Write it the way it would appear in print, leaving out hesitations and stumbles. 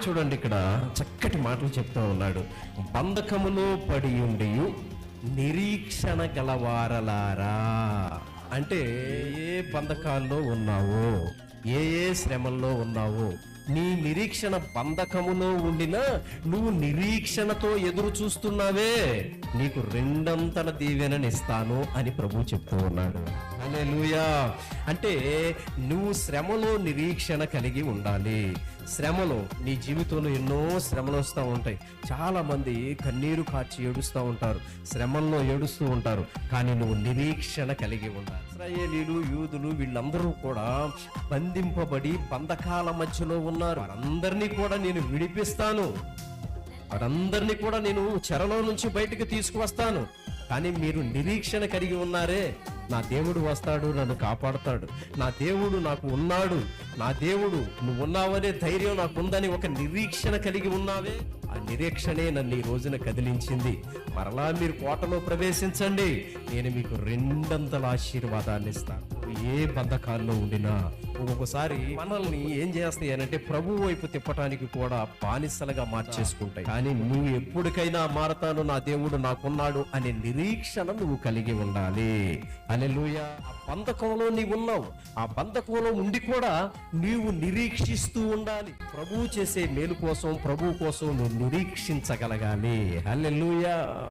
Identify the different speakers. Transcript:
Speaker 1: చూడండి, ఇక్కడ చక్కటి మాటలు చెప్తూ ఉన్నాడు. బంధకములో పడి ఉండి నిరీక్షణ గలవారలారా. అంటే ఏ బంధకాల్లో ఉన్నావో, ఏ శ్రమల్లో ఉన్నావో, నీ నిరీక్షణ బంధకములో ఉండినా నువ్వు నిరీక్షణతో ఎదురు చూస్తున్నావే, నీకు రెండంతల దీవెననిస్తాను అని ప్రభు చెప్తూ ఉన్నాడు. హల్లెలూయా. అంటే నువ్వు శ్రమలో నిరీక్షణ కలిగి ఉండాలి. శ్రమలో నీ జీవితంలో ఎన్నో శ్రమలు వస్తూ ఉంటాయి. చాలా మంది కన్నీరు కార్చి ఏడుస్తూ ఉంటారు, శ్రమల్లో ఏడుస్తూ ఉంటారు. కానీ నువ్వు నిరీక్షణ కలిగి ఉండాలి. ఇశ్రాయేలీలు, యూదులు వీళ్ళందరూ కూడా బంధింపబడి బంధకాల మధ్యలో ఉన్నారు. వారందరినీ కూడా నేను విడిపిస్తాను, వారందరినీ కూడా నేను చెరలో నుంచి బయటకు తీసుకువస్తాను. కానీ మీరు నిరీక్షణ కలిగి ఉన్నారే, నా దేవుడు వస్తాడు, నన్ను కాపాడుతాడు, నా దేవుడు నాకు ఉన్నాడు, నా దేవుడు నువ్వు ఉన్నావనే ధైర్యం నాకు ఉందని ఒక నిరీక్షణ కలిగి ఉన్నావే, ఆ నిరీక్షణే నన్ను ఈ రోజున కదిలించింది. మరలా మీరు కోటలో ప్రవేశించండి, నేను మీకు రెండంతల ఆశీర్వాదాన్ని ఇస్తాను. ఏ బంధకాల్లో ఉండినా ఒక్కొక్కసారి మనల్ని ఏం చేస్తాయి అనంటే ప్రభు వైపు తిప్పటానికి కూడా బానిసలుగా మార్చేసుకుంటాయి. కానీ నువ్వు ఎప్పటికైనా మారతాను, నా దేవుడు నాకున్నాడు అనే నిరీక్షణ నువ్వు కలిగి ఉండాలి. హల్లెలూయా. ఆ బంధకంలో నీవు ఉన్నావు, ఆ బంధకంలో ఉండి కూడా నీవు నిరీక్షిస్తూ ఉండాలి. ప్రభువు చేసే మేలు కోసం, ప్రభువు కోసం నువ్వు నిరీక్షించగలగాలి. హల్లెలూయా.